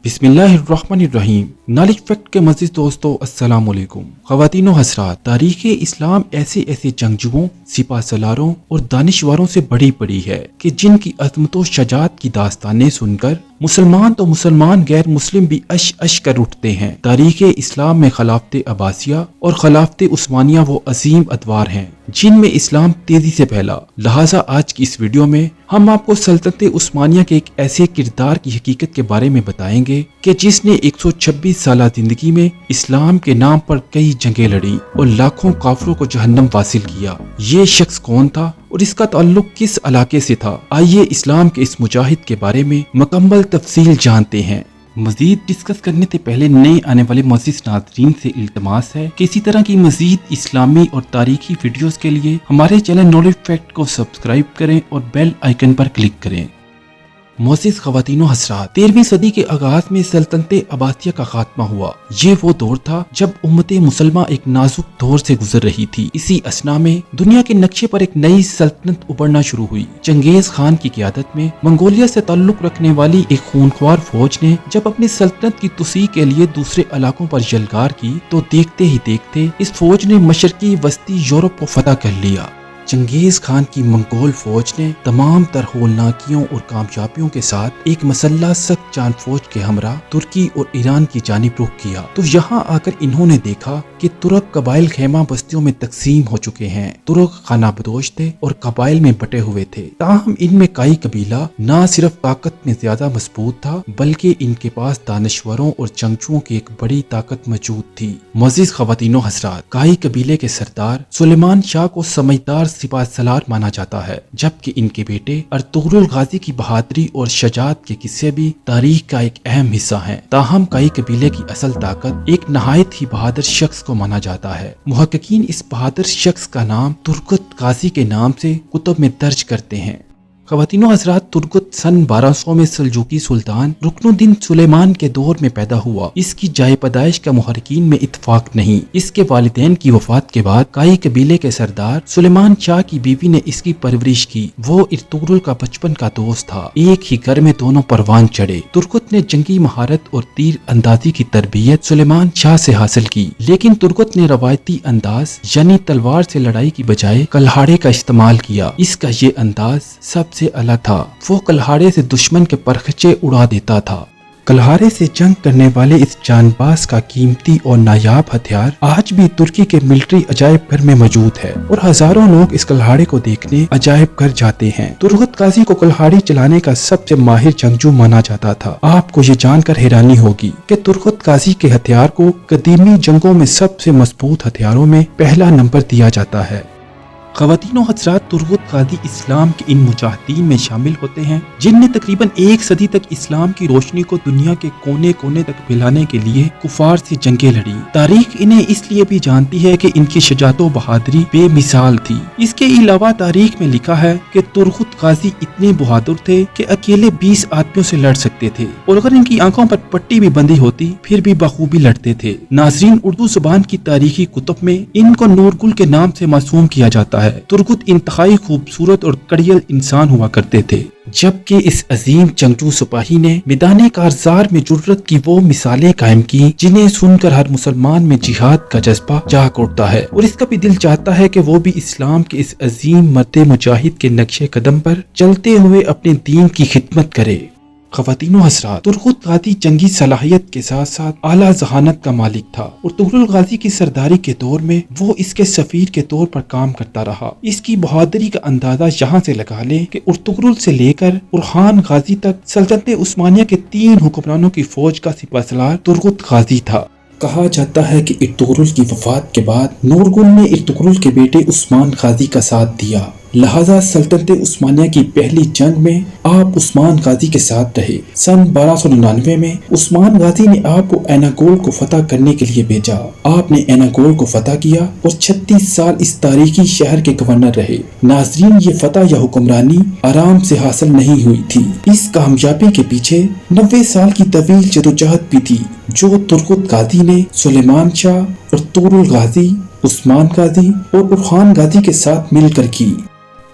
بسم اللہ الرحمن الرحیم۔ نالج فیکٹ کے مزید دوستو السلام علیکم۔ خواتین و حضرات، تاریخ اسلام ایسے جنگجوؤں، سپاہ سالاروں اور دانشوروں سے بڑی ہے کہ جن کی عظمت و شجاعت کی داستانیں سن کر مسلمان غیر مسلم بھی اش کر اٹھتے ہیں۔ تاریخ اسلام میں خلافت عباسیہ اور خلافت عثمانیہ وہ عظیم ادوار ہیں جن میں اسلام تیزی سے پھیلا۔ لہٰذا آج کی اس ویڈیو میں ہم آپ کو سلطنت عثمانیہ کے ایک ایسے کردار کی حقیقت کے بارے میں بتائیں گے کہ جس نے 126 سالہ زندگی میں اسلام کے نام پر کئی جنگیں لڑی اور لاکھوں کافروں کو جہنم واصل کیا۔ یہ شخص کون تھا اور اس کا تعلق کس علاقے سے تھا؟ آئیے اسلام کے اس مجاہد کے بارے میں مکمل تفصیل جانتے ہیں۔ مزید ڈسکس کرنے سے پہلے نئے آنے والے معزز ناظرین سے التماس ہے کہ اسی طرح کی مزید اسلامی اور تاریخی ویڈیوز کے لیے ہمارے چینل نالج فیکٹ کو سبسکرائب کریں اور بیل آئیکن پر کلک کریں۔ معزز خواتین و حضرات، 13ویں صدی کے آغاز میں سلطنت عباسیہ کا خاتمہ ہوا۔ یہ وہ دور تھا جب امت مسلمہ ایک نازک دور سے گزر رہی تھی۔ اسی اثنا میں دنیا کے نقشے پر ایک نئی سلطنت ابھرنا شروع ہوئی۔ چنگیز خان کی قیادت میں منگولیا سے تعلق رکھنے والی ایک خونخوار فوج نے جب اپنی سلطنت کی توسیع کے لیے دوسرے علاقوں پر یلغار کی تو دیکھتے ہی دیکھتے اس فوج نے مشرقی وسطی یورپ کو فتح کر لیا۔ چنگیز خان کی منگول فوج نے تمام تر ہولناکیوں اور کامیابیوں کے ساتھ ایک مسلح سخت جان فوج کے ہمراہ ترکی اور ایران کی جانب رخ کیا تو یہاں آ کر انہوں نے دیکھا کہ ترک قبائل خیمہ بستیوں میں تقسیم ہو چکے ہیں۔ ترک خانہ بدوش تھے اور قبائل میں بٹے ہوئے تھے، تاہم ان میں کائی قبیلہ نہ صرف طاقت میں زیادہ مضبوط تھا بلکہ ان کے پاس دانشوروں اور جنگجوؤں کی ایک بڑی طاقت موجود تھی۔ معزز خواتین و حضرات، کائی قبیلے کے سردار سلیمان شاہ کو سمجھدار سپاہ سالار مانا جاتا ہے، جبکہ ان کے بیٹے ارطغرل غازی کی بہادری اور شجاعت کے قصے بھی تاریخ کا ایک اہم حصہ ہیں۔ تاہم کائی قبیلے کی اصل طاقت ایک نہایت ہی بہادر شخص کو مانا جاتا ہے۔ محققین اس بہادر شخص کا نام ترگت غازی کے نام سے کتب میں درج کرتے ہیں۔ خواتین و حضرات، ترگت سن 1200 میں سلجوقی سلطان رکن الدین سلیمان کے دور میں پیدا ہوا۔ اس کی جائے پیدائش کا محققین میں اتفاق نہیں۔ اس کے والدین کی وفات کے بعد کائی قبیلے کے سردار سلیمان شاہ کی بیوی نے اس کی پرورش کی۔ وہ ارطغرل کا بچپن کا دوست تھا۔ ایک ہی گھر میں دونوں پروان چڑھے۔ ترگت نے جنگی مہارت اور تیر اندازی کی تربیت سلیمان شاہ سے حاصل کی، لیکن ترگت نے روایتی انداز یعنی تلوار سے لڑائی کی بجائے کلہاڑے کا استعمال کیا۔ اس کا یہ انداز سب سے الگ تھا۔ وہ کلہاڑے سے دشمن کے پرخچے اڑا دیتا تھا۔ کلہاڑے سے جنگ کرنے والے اس جان باز کا قیمتی اور نایاب ہتھیار آج بھی ترکی کے ملٹری عجائب گھر میں موجود ہے اور ہزاروں لوگ اس کلہاڑے کو دیکھنے عجائب گھر جاتے ہیں۔ ترگت غازی کو کلہاڑی چلانے کا سب سے ماہر جنگجو مانا جاتا تھا۔ آپ کو یہ جان کر حیرانی ہوگی کہ ترگت غازی کے ہتھیار کو قدیمی جنگوں میں سب سے مضبوط ہتھیاروں میں پہلا نمبر دیا جاتا ہے۔ خواتین و حضرات، ترگت غازی اسلام کے ان مجاہدین میں شامل ہوتے ہیں جن نے تقریباً ایک صدی تک اسلام کی روشنی کو دنیا کے کونے کونے تک پھیلانے کے لیے کفار سے جنگیں لڑی۔ تاریخ انہیں اس لیے بھی جانتی ہے کہ ان کی شجاعت و بہادری بے مثال تھی۔ اس کے علاوہ تاریخ میں لکھا ہے کہ ترگت غازی اتنے بہادر تھے کہ اکیلے 20 آدمیوں سے لڑ سکتے تھے اور اگر ان کی آنکھوں پر پٹی بھی بندھی ہوتی پھر بھی بخوبی لڑتے تھے۔ ناظرین، اردو زبان کی تاریخی کتب میں ان کو نورگل کے نام سے موسوم کیا جاتا ہے۔ ترگت انتہائی خوبصورت اور کڑیل انسان ہوا کرتے تھے، جبکہ اس عظیم جنگجو سپاہی نے میدان کارزار میں جرأت کی وہ مثالیں قائم کی جنہیں سن کر ہر مسلمان میں جہاد کا جذبہ جاگ اٹھتا ہے اور اس کا بھی دل چاہتا ہے کہ وہ بھی اسلام کے اس عظیم مرد مجاہد کے نقش قدم پر چلتے ہوئے اپنے دین کی خدمت کرے۔ خواتین و حضرات، ترگت غازی جنگی صلاحیت کے ساتھ ساتھ اعلیٰ ذہانت کا مالک تھا اور ارطغرل غازی کی سرداری کے دور میں وہ اس کے سفیر کے طور پر کام کرتا رہا۔ اس کی بہادری کا اندازہ یہاں سے لگا لیں کہ ارطغرل سے لے کر اورخان غازی تک سلطنت عثمانیہ کے 3 حکمرانوں کی فوج کا سپہ سالار ترگت غازی تھا۔ کہا جاتا ہے کہ ارطغرل کی وفات کے بعد نورگل نے ارطغرل کے بیٹے عثمان غازی کا ساتھ دیا، لہذا سلطنت عثمانیہ کی پہلی جنگ میں آپ عثمان غازی کے ساتھ رہے۔ سن 1299 میں عثمان غازی نے آپ کو ایناگول کو فتح کرنے کے لیے بھیجا۔ آپ نے ایناگول کو فتح کیا اور 36 سال اس تاریخی شہر کے گورنر رہے۔ ناظرین، یہ فتح یا حکمرانی آرام سے حاصل نہیں ہوئی تھی۔ اس کامیابی کے پیچھے 90 سال کی طویل جدوجہد بھی تھی جو ترگت غازی نے سلیمان شاہ، ارطغرل غازی، عثمان غازی اور اورخان غازی کے ساتھ مل کر کی۔